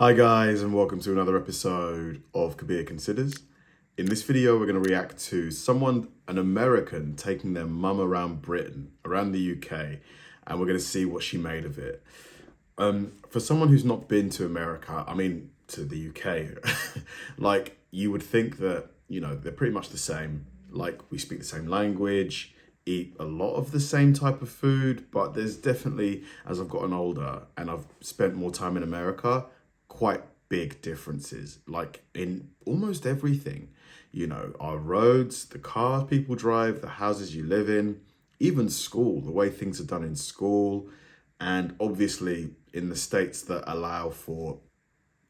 Hi guys, and welcome to another episode of Kabir Considers. In this video, we're going to react to an American, taking their mum around Britain, around the UK, and we're going to see what she made of it. For someone who's not been to America, to the UK, like, you would think that, they're pretty much the same. Like, we speak the same language, eat a lot of the same type of food, but there's definitely, as I've gotten older and I've spent more time in America, quite big differences, like in almost everything. Our roads, the cars people drive, the houses you live in, even school, the way things are done in school, and obviously in the states that allow for,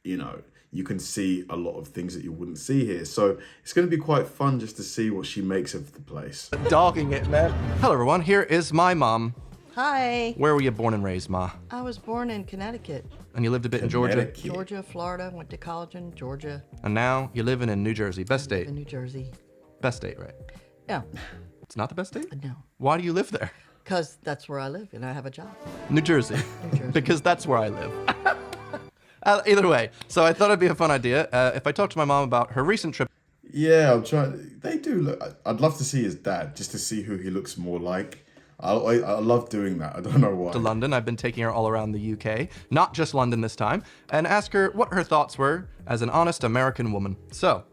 you can see a lot of things that you wouldn't see here. So it's going to be quite fun just to see what she makes of the place. Dogging it, man. Hello, everyone. Here is my mom. Hi. Where were you born and raised, Ma? I was born in Connecticut. And you lived a bit in Georgia? Georgia, Florida, went to college in Georgia. And now you're living in New Jersey. Best state. In New Jersey. Best state, right? No. It's not the best state? No. Why do you live there? Because that's where I live and I have a job. New Jersey. New Jersey. Because that's where I live. Either way, so I thought it'd be a fun idea if I talked to my mom about her recent trip. Yeah, I'm trying. They do look. I'd love to see his dad, just to see who he looks more like. I love doing that. I don't know why. To London. I've been taking her all around the UK, not just London this time, and ask her what her thoughts were as an honest American woman. So,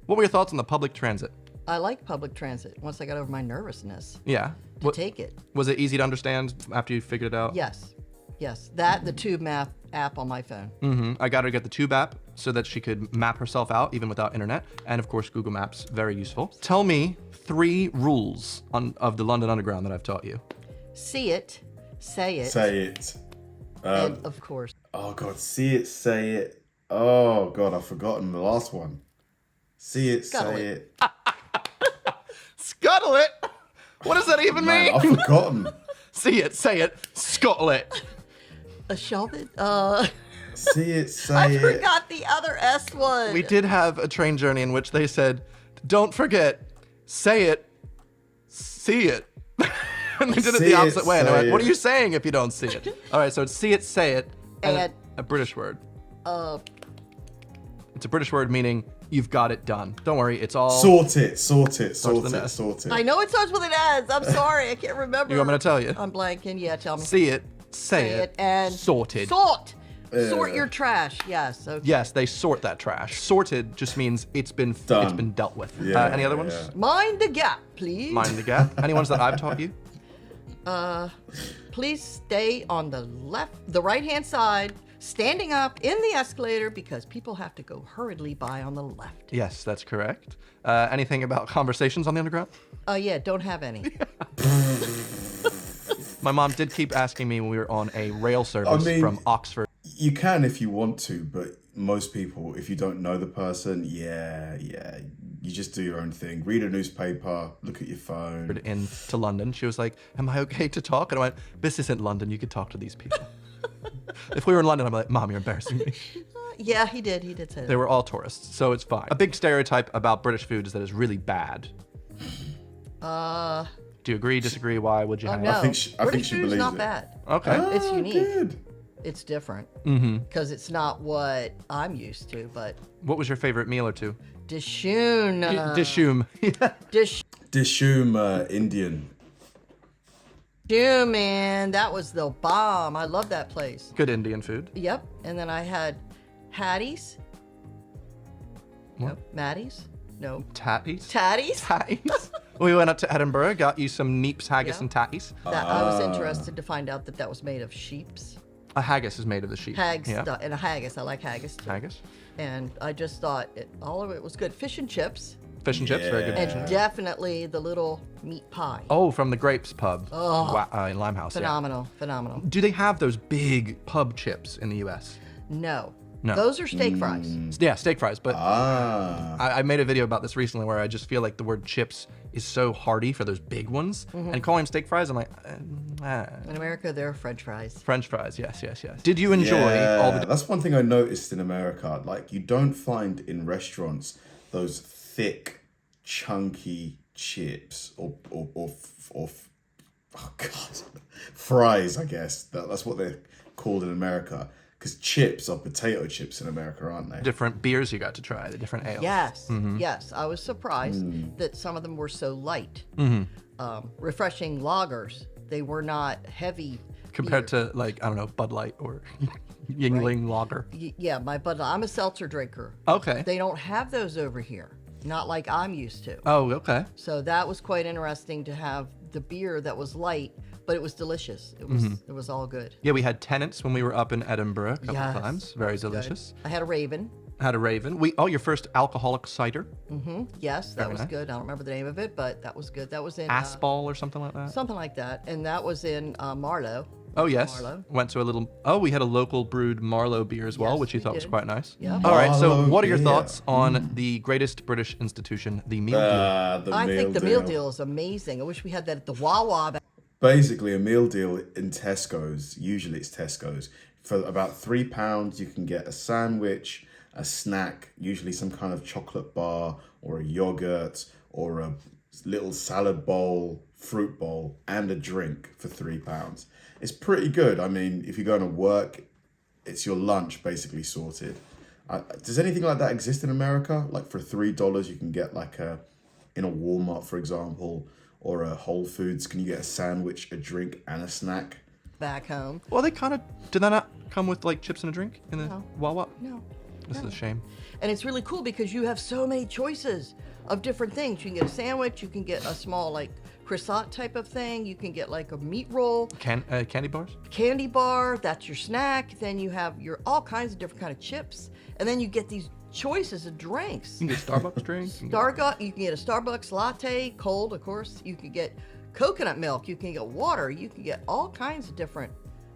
what were your thoughts on the public transit? I like public transit once I got over my nervousness Yeah. to take it. Was it easy to understand after you figured it out? Yes. Yes. The Tube Map app on my phone. Mm-hmm. I got her to get the Tube app so that she could map herself out even without internet. And of course, Google Maps, very useful. Tell me 3 rules of the London Underground that I've taught you. See it, say it. Say it. And of course. Oh God, see it, say it. Oh God, I've forgotten the last one. See it, Scuttle say it. it. Scuttle it? What does that even Man, mean? I've forgotten. See it, say it, scuttle it. A shelf it? See it, say I it. forgot the other S one. We did have a train journey in which they said, don't forget, say it, see it. And they did it See the it, opposite way. And I say went, what it. are you saying if you don't see it? All right, so it's see it, say it, and a British word. It's a British word meaning you've got it done. Don't worry, it's all... Sort it, sort it, Starts sort with an it, S. sort it. I know it starts with an S. I'm sorry, I can't remember. You want me to tell you? I'm blanking. Yeah, tell me. See it, say it, and sorted. Sort your trash. Yes. Okay. Yes, they sort that trash. Sorted just means it's been dealt with. Yeah, Any other ones? yeah. Mind the gap, please. Mind the gap. Any ones that I've taught you? Please stay on the right-hand side, standing up in the escalator because people have to go hurriedly by on the left. Yes, that's correct. Anything about conversations on the underground? Yeah, don't have any. My mom did keep asking me when we were on a rail service from Oxford. You can if you want to, but most people, if you don't know the person, you just do your own thing. Read a newspaper, look at your phone. Into London. She was like, am I okay to talk? And I went, this isn't London. You could talk to these people. If we were in London, I'd be like, Mom, you're embarrassing me. Yeah, he did say that. They were all tourists, so it's fine. A big stereotype about British food is that it's really bad. Do you agree, disagree? Why would you have No. I think British she food's believes not it. bad. Okay. It's unique. Good. It's different. Because it's not what I'm used to, but What was your favorite meal or two? Dishoon. Dishoom. Dishoom Indian. Dishoom, man. That was the bomb. I love that place. Good Indian food. Yep. And then I had Hatties. What? Nope. Matties? No. Tatties? Tatties? Tatties. We went up to Edinburgh, got you some neeps, haggis, Yeah. and tatties. That, I was interested to find out that was made of sheep's. A haggis is made of the sheep. Hags. Yeah. And a haggis. I like haggis too. Haggis. And I just thought all of it was good. Fish and chips. Fish and chips, very good. And definitely the little meat pie. Oh, from the Grapes pub. Oh. In Limehouse. Yeah. Phenomenal. Phenomenal. Do they have those big pub chips in the U.S.? No. No. Those are steak fries. Yeah, steak fries. But Ah. I made a video about this recently where I just feel like the word chips is so hearty for those big ones. And calling them steak fries, I'm like, In America, they're French fries. French fries, yes. Did you enjoy all the... That's one thing I noticed in America. Like, you don't find in restaurants those thick, chunky chips or oh God, fries. I guess that's what they're called in America. Because chips are potato chips in America, aren't they? Different beers you got to try, the different ales. Yes, yes. I was surprised that some of them were so light. Refreshing lagers. They were not heavy. Compared to like, I don't know, Bud Light or Yingling Lager. Yeah, I'm a seltzer drinker. Okay. They don't have those over here. Not like I'm used to. Oh, okay. So that was quite interesting to have the beer that was light, but it was delicious. It was all good. Yeah, we had Tennant's when we were up in Edinburgh a couple Yes, times. Very delicious. I had a Raven. Had a Raven. Your first alcoholic cider? Yes, that was nice. good. I don't remember the name of it, but that was good. That was in Aspal or something like that? something like that, and that was in Marlow. Oh, yes. Marlow. Went to a little... Oh, we had a local brewed Marlow beer as well, Yes, which you we thought was did. quite nice. Yeah. All right, so Marlow what are your beer. thoughts on the greatest British institution, the meal deal? I think the meal deal is amazing. I wish we had that at the Wawa. Basically, a meal deal in Tesco's, usually it's Tesco's, for about £3, you can get a sandwich, a snack, usually some kind of chocolate bar or a yogurt or a little salad bowl, fruit bowl, and a drink for £3. It's pretty good. I mean, if you're going to work, it's your lunch basically sorted. Does anything like that exist in America? Like for $3, you can get like in a Walmart, for example, or a Whole Foods, can you get a sandwich, a drink, and a snack? Back home. Well, they kind of... Did that not come with like chips and a drink in the No. Wawa? No. This is a shame. And it's really cool because you have so many choices of different things. You can get a sandwich, you can get a small like croissant type of thing, you can get like a meat roll, Candy bars? candy bar, that's your snack. Then you have your all kinds of different kind of chips, and then you get these choices of drinks. You can get Starbucks drinks. You can get- You can get a Starbucks latte, cold, of course. You can get coconut milk. You can get water. You can get all kinds of different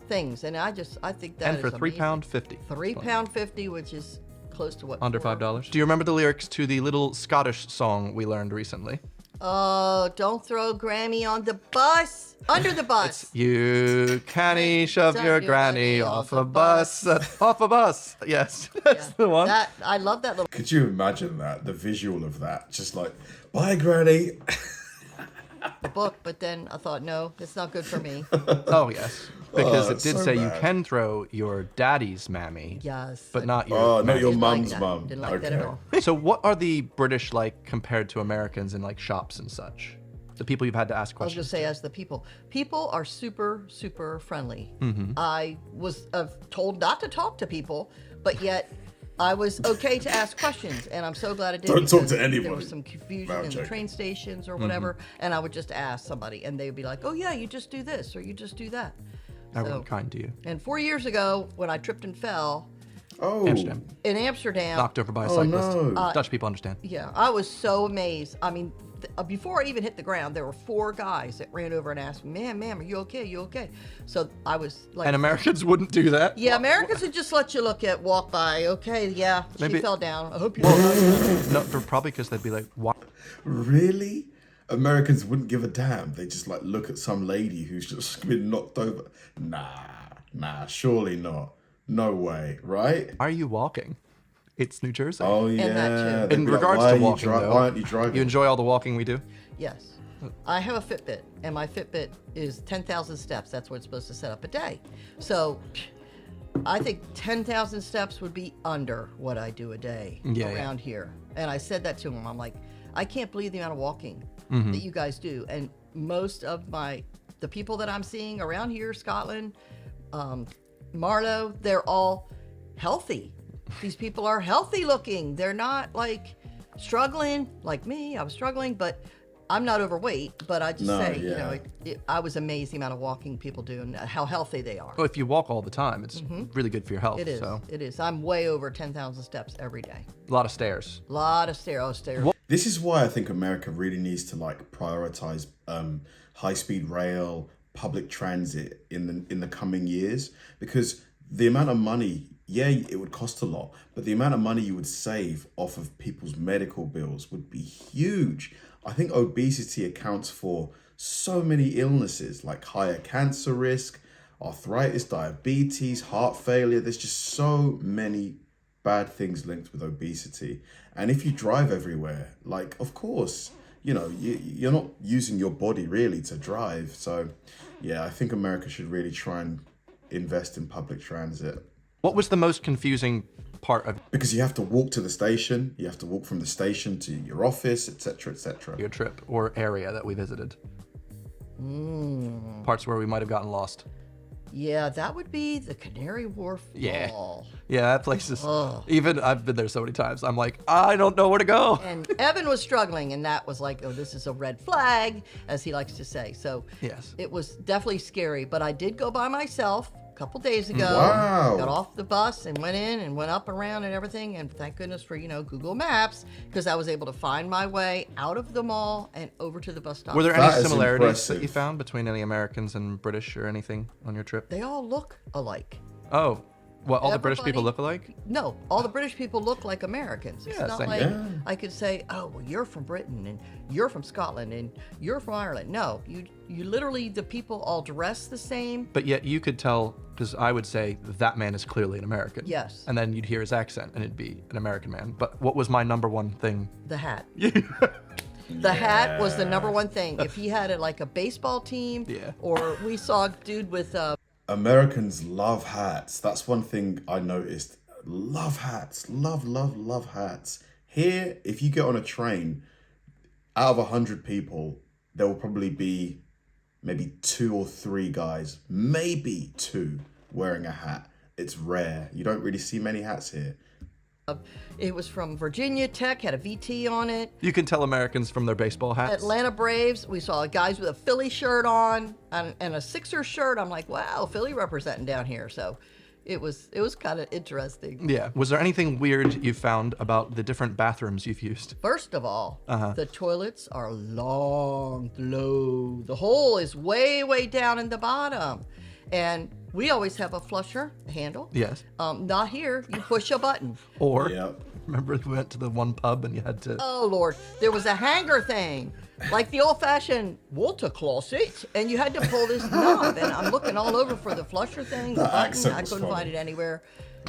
things. And I think that and is for amazing. £3.50. £3.50, which is close to what? Under $5. Do you remember the lyrics to the little Scottish song we learned recently? Oh, don't throw Grammy on the bus. Under the bus. You canny shove your granny off a bus. Off a bus. Yes, that's the one. I love that little Could you imagine that? The visual of that. Just like, bye, Granny. book, but then I thought, no, it's not good for me. Oh, yes. Because it it's did so say you bad. can throw your daddy's mammy, Yes. but not your Oh, not your Didn't like mum's that. mum. Didn't like that at all. So what are the British like compared to Americans in like shops and such? The people you've had to ask I was questions. just say, as the people are super, super friendly. Mm-hmm. I was told not to talk to people, but yet I was okay to ask questions, and I'm so glad I did. Don't talk because to There anybody. was some confusion No, I'm in the joking. train stations or Mm-hmm. whatever, and I would just ask somebody, and they would be like, "Oh yeah, you just do this or you just do that." Everyone So, kind to you. and 4 years ago, when I tripped and fell Oh. Amsterdam. in Amsterdam, Knocked over by a Oh, cyclist. no. Dutch people understand. yeah, I was so amazed. I mean, before I even hit the ground, there were 4 guys that ran over and asked me, ma'am, are you okay? You okay? So I was like, And Americans wouldn't do that. yeah, Americans would just let you walk by. Okay, yeah, Maybe- she fell down. I hope you're all right. No, probably because they'd be like, "What?" Really? Americans wouldn't give a damn. They just like look at some lady who's just been knocked over. Nah, surely not. No way, right? Are you walking? It's New Jersey. Oh yeah. that too. They'd In be like, regards "Why to are you walking, though, why aren't you driving? You enjoy all the walking we do? Yes. I have a Fitbit, and my Fitbit is 10,000 steps. That's what it's supposed to set up a day. So I think 10,000 steps would be under what I do a day Yeah, around here. And I said that to him. I'm like, I can't believe the amount of walking Mm-hmm. that you guys do. And most of the people that I'm seeing around here, Scotland, Marlow, they're all healthy. These people are healthy looking. They're not like struggling like me. I was struggling, but I'm not overweight. But I just No, say, yeah. I was amazed the amount of walking people do and how healthy they are. Well, if you walk all the time, it's really good for your health. It is. So It is. I'm way over 10,000 steps every day. a lot of stairs. A lot of stairs. This is why I think America really needs to like prioritize high-speed rail, public transit in the coming years, because the amount of money, yeah, it would cost a lot, but the amount of money you would save off of people's medical bills would be huge. I think obesity accounts for so many illnesses like higher cancer risk, arthritis, diabetes, heart failure. There's just so many bad things linked with obesity. And if you drive everywhere, like, of course, you're not using your body really to drive. So yeah, I think America should really try and invest in public transit. What was the most confusing part of Because you have to walk to the station, you have to walk from the station to your office, etc., etc. your trip or area that we visited? Parts where we might have gotten lost. Yeah, that would be the Canary Wharf Yeah. Mall. Yeah, that place is, even I've been there so many times. I'm like, I don't know where to go. And Evan was struggling, and that was like, oh, this is a red flag, as he likes to say. So Yes. it was definitely scary, but I did go by myself a couple days ago. Wow. Got off the bus and went in and went up around and everything, and thank goodness for, Google Maps, because I was able to find my way out of the mall and over to the bus stop. Were there That any is similarities that you impressive. found between any Americans and British or anything on your trip? They all look alike. Oh, what, all the British people look Everybody- alike? No, all the British people look like Americans. It's Yeah, not same. like Yeah. I could say, oh, well, you're from Britain and you're from Scotland and you're from Ireland. No, you literally, the people all dress the same. But yet you could tell, because I would say that man is clearly an American. Yes. And then you'd hear his accent and it'd be an American man. But what was my number one thing? The hat. The hat was the number one thing. If he had like a baseball team, Yeah. or we saw a dude with Americans love hats. That's one thing I noticed. Love hats. Love, love, love hats. Here, if you get on a train, out of 100 people, there will probably be maybe 2 or 3 guys, maybe 2, wearing a hat. It's rare. You don't really see many hats here. it was from Virginia Tech, had a VT on it. You can tell Americans from their baseball hats. Atlanta Braves, we saw guys with a Philly shirt on and a Sixers shirt. I'm like, wow, Philly representing down here. So it was kind of interesting. Yeah. Was there anything weird you found about the different bathrooms you've used? First of all, the toilets are long, low. The hole is way, way down in the bottom. And we always have a flusher handle. Yes. Not here. You push a button. Or, Yep. remember we went to the one pub and you had to... Oh, Lord. There was a hanger thing, like the old-fashioned water closet, and you had to pull this knob. And I'm looking all over for the flusher thing. The That button. accent I was couldn't funny. find it anywhere.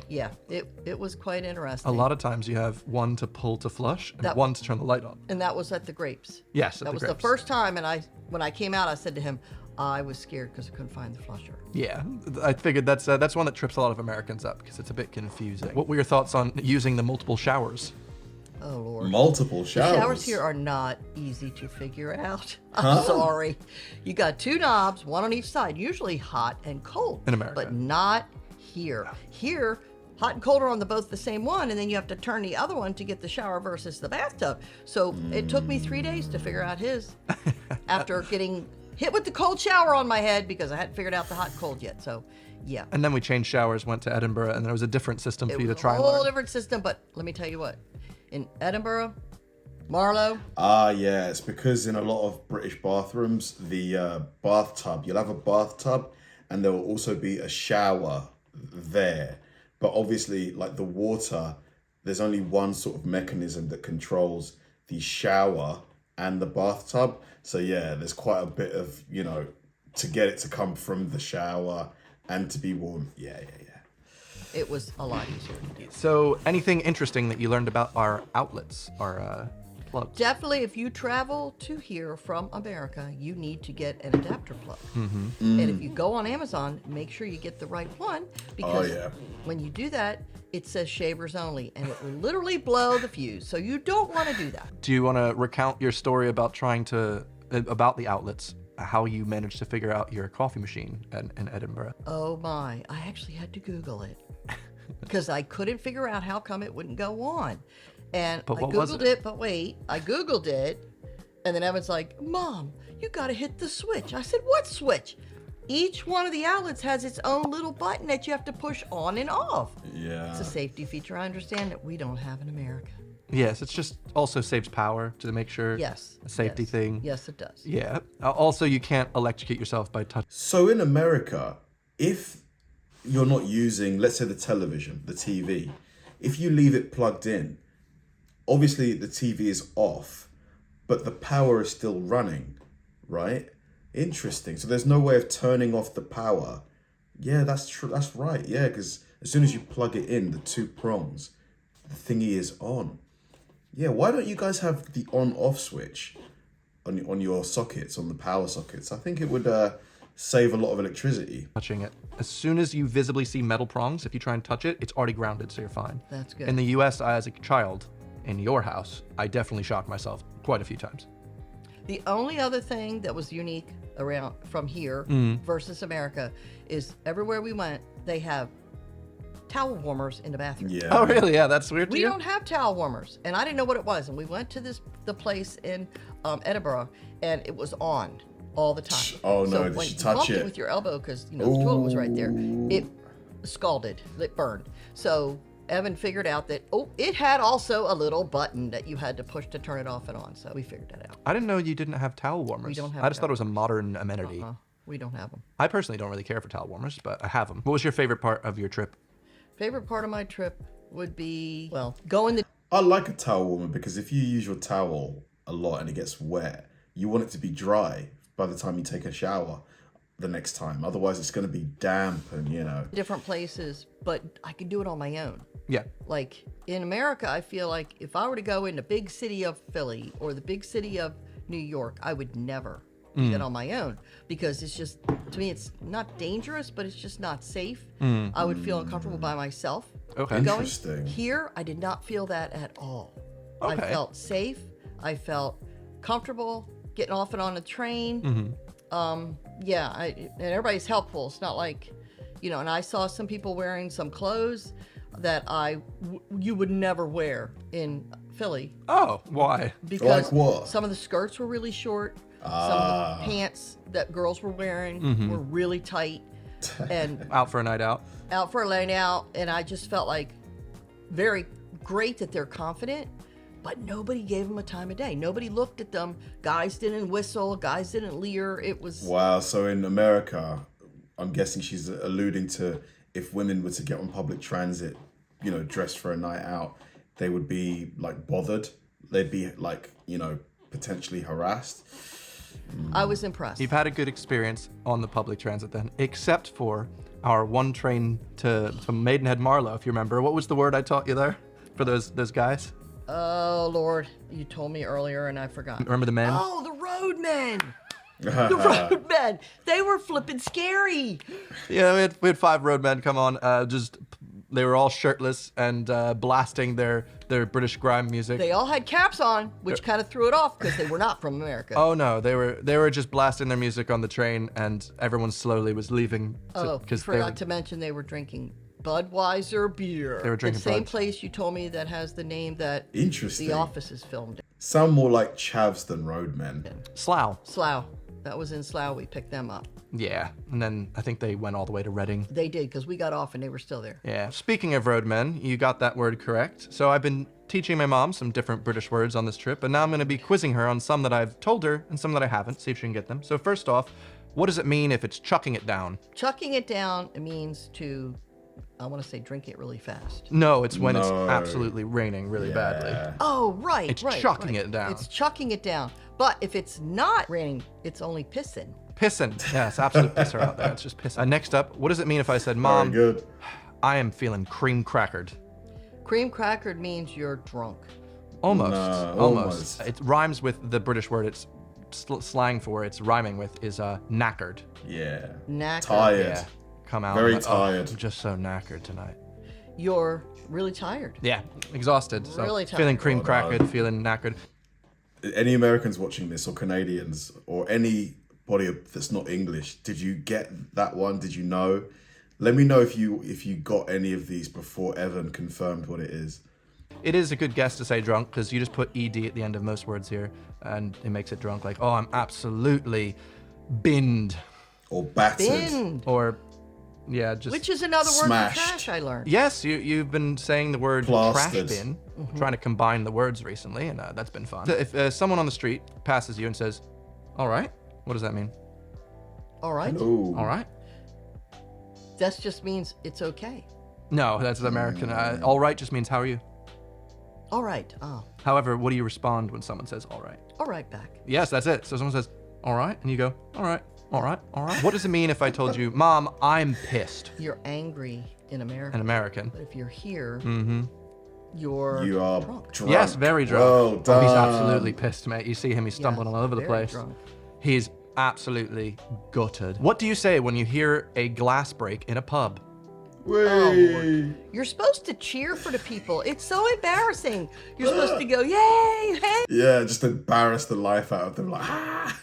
Yeah, it was quite interesting. A lot of times you have one to pull to flush and That- one to turn the light on. And that was at the Grapes. Yes, at That the was Grapes. the first time, and when I came out, I said to him, I was scared because I couldn't find the flusher. Yeah, I figured that's one that trips a lot of Americans up because it's a bit confusing. What were your thoughts on using the multiple showers? Oh, Lord. Multiple showers. The showers here are not easy to figure out. I'm sorry. You got 2 knobs, one on each side, usually hot and cold. In America. But not here. Here, hot and cold are on both the same one, and then you have to turn the other one to get the shower versus the bathtub. So it took me 3 days to figure out his after getting hit with the cold shower on my head because I hadn't figured out the hot and cold yet. So, yeah. And then we changed showers, went to Edinburgh, and there was a different system for It you to was try a and whole learn. different system, but let me tell you what. In Edinburgh, Marlow, Yeah, it's because in a lot of British bathrooms, the bathtub, you'll have a bathtub and there will also be a shower there. But obviously, like the water, there's only one sort of mechanism that controls the shower and the bathtub. So yeah, there's quite a bit of, to get it to come from the shower and to be warm. Yeah. it was a lot easier to do. So, anything interesting that you learned about our outlets, our plugs? Definitely, if you travel to here from America, you need to get an adapter plug. And if you go on Amazon, make sure you get the right one because yeah. when you do that, it says shavers only, and it will literally blow the fuse. So you don't want to do that. Do you want to recount your story about about the outlets, how you managed to figure out your coffee machine in Edinburgh? Oh my, I actually had to Google it because I couldn't figure out how come it wouldn't go on. And But I what was Googled it? it, but wait, I Googled it, and then Evan's like, Mom, you got to hit the switch. I said, what switch? Each one of the outlets has its own little button that you have to push on and off. Yeah. It's a safety feature. I understand that we don't have in America. Yes, it's just also saves power to make sure. Yes. A safety yes, thing. Yes, it does. Yeah. Also, you can't electrocute yourself by touching. So in America, if you're not using, let's say the television, the TV, if you leave it plugged in, obviously the TV is off, but the power is still running, right? Interesting. So there's no way of turning off the power. Yeah, that's true. That's right. Yeah, because as soon as you plug it in, the 2 prongs, the thingy is on. Yeah, why don't you guys have the on-off switch on your sockets, on the power sockets? I think it would save a lot of electricity. touching it. As soon as you visibly see metal prongs, if you try and touch it, it's already grounded, so you're fine. That's good. In the US, as a child, in your house, I definitely shocked myself quite a few times. The only other thing that was unique around from here versus America is everywhere we went, they have towel warmers in the bathroom. Yeah. Oh, really? Yeah, that's weird to We you? don't have towel warmers, and I didn't know what it was. And we went to the place in Edinburgh, and it was on all the time. Oh, no, So did when she you touch bumped it? with your elbow, because the toilet was right there, it scalded, it burned. So Evan figured out that it had also a little button that you had to push to turn it off and on. So we figured that out. I didn't know you didn't have towel warmers. We don't have I just thought it towel was a modern amenity. We don't have them. I personally don't really care for towel warmers, but I have them. What was your favorite part of your trip? Favorite part of my trip would be, well, going to I like a towel warmer because if you use your towel a lot and it gets wet, you want it to be dry by the time you take a shower the next time. Otherwise, it's going to be damp and, different places, but I could do it on my own. Yeah. Like in America, I feel like if I were to go in the big city of Philly or the big city of New York, I would never do that on my own because it's just, to me, it's not dangerous, but it's just not safe. I would feel uncomfortable by myself. Okay. Going Interesting. here, I did not feel that at all. I Okay. felt safe. I felt comfortable getting off and on the train. And everybody's helpful. It's not like, and I saw some people wearing some clothes that you would never wear in Philly Oh, why? because Like what? some of the skirts were really short. Some of the pants that girls were wearing were really tight and Out for a night out? out for a night out. And I just felt like very great that they're confident, but nobody gave them a time of day. Nobody looked at them. Guys didn't whistle. Guys didn't leer. It was Wow. So in America, I'm guessing she's alluding to if women were to get on public transit, dressed for a night out, they would be like bothered. They'd be like, potentially harassed. I was impressed. You've had a good experience on the public transit then, except for our one train to Maidenhead Marlow, if you remember. What was the word I taught you there for those guys? Oh, Lord. You told me earlier and I forgot. Remember the men? Oh, the roadmen. The roadmen. They were flipping scary. Yeah, we had 5 roadmen come on. They were all shirtless and blasting their British grime music. They all had caps on, which kind of threw it off because they were not from America. Oh no, they were just blasting their music on the train, and everyone slowly was leaving. Forgot to mention they were drinking Budweiser beer. They were drinking the same Bud. place you told me that has the name that Interesting. The Office is filmed in. Sound more like chavs than roadmen. Slough. Slough. That was in Slough. We picked them up. Yeah, and then I think they went all the way to Reading. They did because we got off and they were still there. Yeah. Speaking of roadmen, you got that word correct. So I've been teaching my mom some different British words on this trip, and now I'm going to be quizzing her on some that I've told her and some that I haven't, see if she can get them. So first off, what does it mean if it's chucking it down? Chucking it down means to, I want to say, drink it really fast. No, it's when it's No. absolutely raining really badly. Oh, right. It's right, chucking right. it down. It's chucking it down. But if it's not raining, it's only pissing. Pissing. Yeah, it's absolute pisser out there. It's just pissing. Next up, what does it mean if I said, Mom, Very good. I am feeling cream crackered? Cream crackered means you're drunk. Almost. No, almost. almost. It rhymes with the British word it's slang for, it's rhyming with, is knackered. Yeah. Knackered. Tired. Yeah. Come out. Very I'm like, "Oh, tired." I'm just so knackered tonight. You're really tired. Yeah, exhausted. So Really tired. feeling cream Oh, no. crackered, feeling knackered. Any Americans watching this, or Canadians, or anybody that's not English, did you get that one? Did you know? Let me know if you got any of these before Evan confirmed what it is. It is a good guess to say drunk because you just put ed at the end of most words here, and it makes it drunk. Like, oh, I'm absolutely binned, Or battered. Binned. or yeah, just Which is another word Smashed. for trash I learned. yes. You've been saying the word Plastered. trash bin, trying to combine the words recently, and that's been fun. If someone on the street passes you and says, "All right," what does that mean? All right. Ooh. All right. That just means it's okay. No, that's the American. All right just means how are you. All right. Oh, However, what do you respond when someone says all right? all right, back. Yes, that's it. So someone says, all right, and you go, all right, all right, all right. What does it mean if I told you, Mom, I'm pissed? You're angry in America. An American. But if you're here, Mm-hmm. you're You are drunk. drunk. Yes, very drunk. Well Oh, done. he's absolutely pissed, mate. You see him, he's stumbling Yes, all over the very place. drunk. He's absolutely gutted. What do you say when you hear a glass break in a pub? Whee! You're supposed to cheer for the people. It's so embarrassing. You're supposed to go, yay, hey, Yeah, just embarrass the life out of them. Like, ah!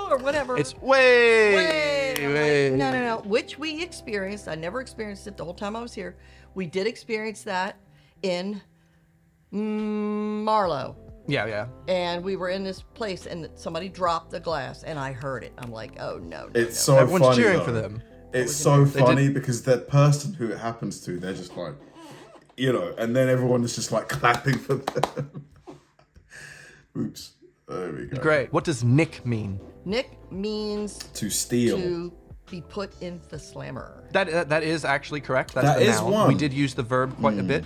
or whatever. It's way. Way. No. Which we experienced. I never experienced it the whole time I was here. We did experience that in Marlow. Yeah. And we were in this place and somebody dropped the glass and I heard it. I'm like, oh no. It's so Everyone's funny. cheering though. for them. It's so funny because that person who it happens to, they're just like, and then everyone is just like clapping for them. Oops. There we go. Great. What does nick mean? Nick means To steal. to be put in the slammer. That is actually correct. That's That the is noun. one. We did use the verb quite a bit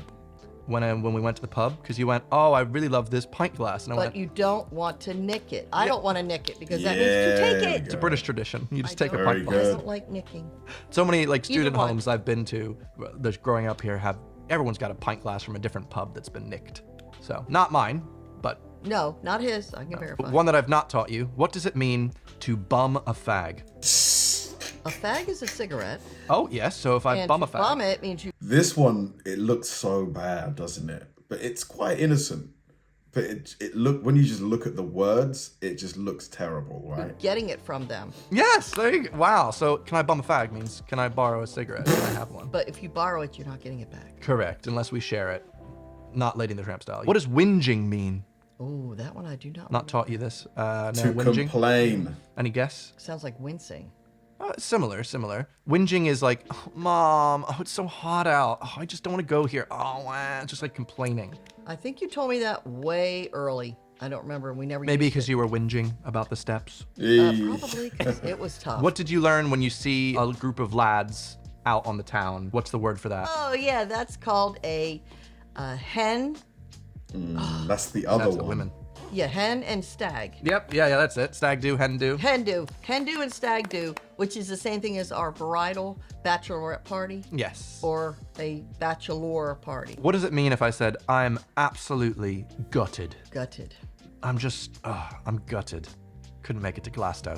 when we went to the pub because you went, oh, I really love this pint glass, and I But went, you don't want to nick it. I don't want to nick it because that means to take Yeah, it. it's a British tradition. You just take a Very pint I glass. good. don't like nicking. So many like student one. homes I've been to, there's growing up here, everyone's got a pint glass from a different pub that's been nicked. So not mine, but No, not his. I can verify. one that I've not taught you. What does it mean to bum a fag? A fag is a cigarette. Oh yes. So if I And bum a to fag, bum it means you This one, it looks so bad, doesn't it? But it's quite innocent. But when you just look at the words, it just looks terrible, right? getting it from them. yes. There you go. Wow. So can I bum a fag means can I borrow a cigarette? Can I have one? But if you borrow it, you're not getting it back. Correct. Unless we share it. Not Lady in the Tramp style. What does whinging mean? Oh, that one I do not. Not taught you this. No, To whinging. complain. Any guess? Sounds like wincing. Similar. Whinging is like, oh, Mom, oh, it's so hot out. Oh, I just don't want to go here. Oh, just like complaining. I think you told me that way early. I don't remember. We never Maybe used because you were whinging about the steps. Probably because it was tough. What did you learn when you see a group of lads out on the town? What's the word for that? Oh, yeah, that's called a hen. That's the other That's one. the women. Yeah, hen and stag. Yep. Yeah, that's it. Stag do, hen do. Hen do and stag do, which is the same thing as our bridal bachelorette party Yes. or a bachelor party. What does it mean if I said, I'm absolutely gutted? Gutted. I'm gutted. Couldn't make it to Glasgow.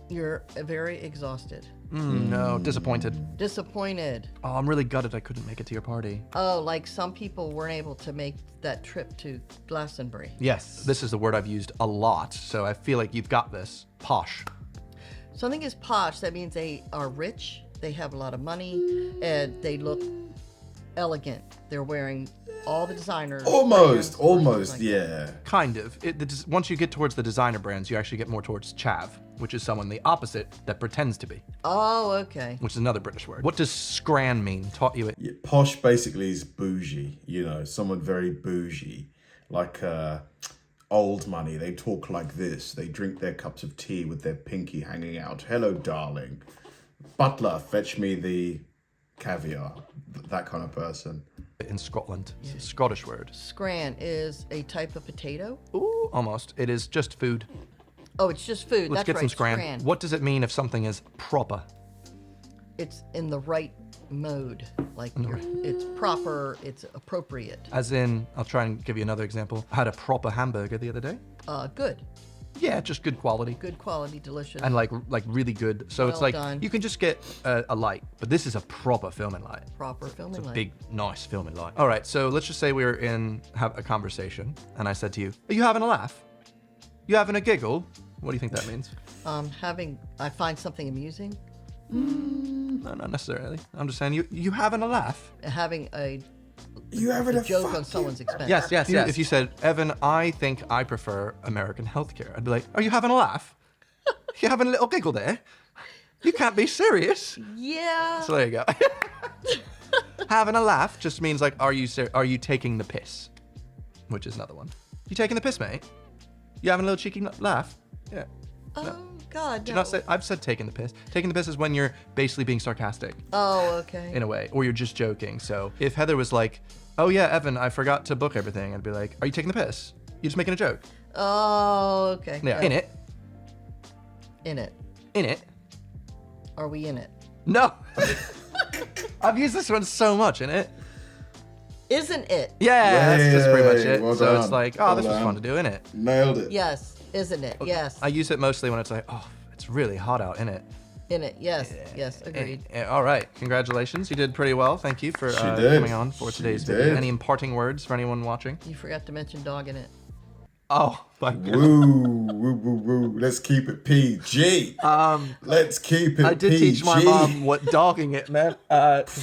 You're very exhausted. No, disappointed. Disappointed. Oh, I'm really gutted I couldn't make it to your party. Oh, like some people weren't able to make that trip to Glastonbury. Yes, this is a word I've used a lot, so I feel like you've got this. Posh. Something is posh. That means they are rich, they have a lot of money, and they look elegant. They're wearing all the designers. Almost, like yeah. Kind of. Once you get towards the designer brands, you actually get more towards chav, which is someone the opposite that pretends to be, Oh, okay. which is another British word. What does scran mean? Taught you it. Yeah, posh basically is bougie, someone very bougie. Like old money, they talk like this. They drink their cups of tea with their pinky hanging out. Hello, darling. Butler, fetch me the caviar. That kind of person. In Scotland. It's a Scottish word. Scran is a type of potato. Ooh, almost. It is just food. Oh, it's just food. Let's That's get right. some scran. What does it mean if something is proper? It's in the right mode. Like it's proper, it's appropriate. As in, I'll try and give you another example. I had a proper hamburger the other day. Good. Yeah, just good quality. Good quality, delicious. And like really good. So it's Well like done. you can just get a light, but this is a proper filming light. proper filming It's a light. big, nice filming light. All right, so let's just say we were have a conversation, and I said to you, "Are you having a laugh? You having a giggle? What do you think that means?" I find something amusing. No, not necessarily. I'm just saying, you having a laugh? Having a You having a joke on fucking- someone's expense. Yes. If you said, "Evan, I think I prefer American healthcare," I'd be like, "Are you having a laugh? You having a little giggle there? You can't be serious." Yeah. So there you go. Having a laugh just means like, are you taking the piss? Which is another one. You taking the piss, mate? You having a little cheeky laugh? Yeah. Oh, God, Did you no. not say? I've said taking the piss. Taking the piss is when you're basically being sarcastic Oh, okay. in a way, or you're just joking. So if Heather was like, "Oh yeah, Evan, I forgot to book everything," I'd be like, "Are you taking the piss? You're just making a joke." Oh, okay. Yeah. In it. In it. In it. Are we in it? No. I've used this one so much. In it. Isn't it? Yeah, that's pretty much it. Well so done. it's like, oh, Well this was done. fun to do, innit? Nailed it. Yes. isn't it? Yes. I use it mostly when it's like, oh, it's really hot out, isn't it? In it. Yes. Yes. Agreed. All right. Congratulations. You did pretty well. Thank you for did. coming on for today's video. did. Any imparting words for anyone watching? You forgot to mention dog in it. Oh, my God. Woo, woo, woo, woo. Let's keep it PG. Let's keep it I did PG. teach my mom what dogging it meant.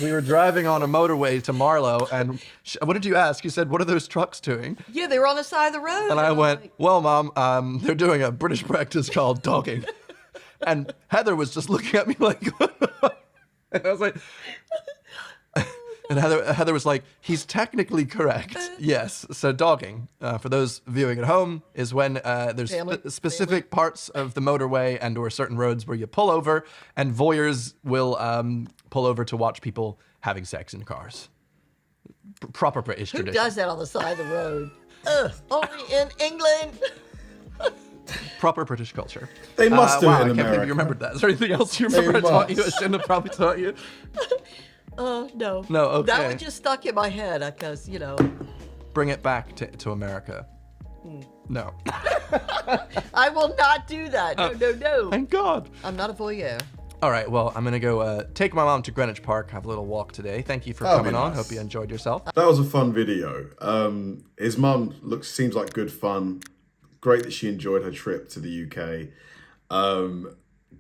We were driving on a motorway to Marlow, and what did you ask? You said, what are those trucks doing? Yeah, they were on the side of the road. And I was went, like, well, Mom, they're doing a British practice called dogging. And Heather was just looking at me like, and I was like, and Heather was like, he's technically correct. Yes. So dogging, for those viewing at home, is when there's specific parts of the motorway and or certain roads where you pull over, and voyeurs will pull over to watch people having sex in cars. Proper British who tradition. does that on the side of the road? Only in England. Proper British culture. They must do wow, it in I can't believe America. you remembered that. Is there anything else you remember I taught you? I must. shouldn't have probably taught you. Oh, no. No, okay. That one just stuck in my head because, Bring it back to America. No. I will not do that. No, no, no. Thank God. I'm not a voyeur. All right, well, I'm going to go take my mom to Greenwich Park, have a little walk today. Thank you for That'll be coming on. nice. Hope you enjoyed yourself. That was a fun video. His mum seems like good fun. Great that she enjoyed her trip to the UK.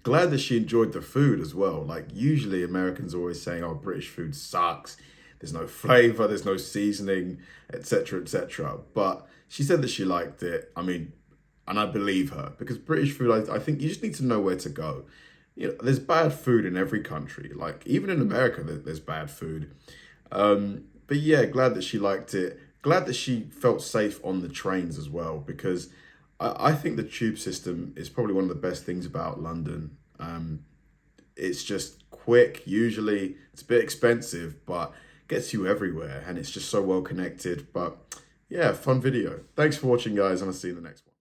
Glad that she enjoyed the food as well. Like, usually Americans are always saying, oh, British food sucks. There's no flavor, there's no seasoning, etc., etc. But she said that she liked it. I mean, and I believe her, because British food, I think you just need to know where to go. There's bad food in every country. Like, even in America, there's bad food. But yeah, glad that she liked it. Glad that she felt safe on the trains as well, because I think the tube system is probably one of the best things about London. It's just quick, usually. It's a bit expensive, but gets you everywhere, and it's just so well connected. But yeah, fun video. Thanks for watching, guys, and I'll see you in the next one.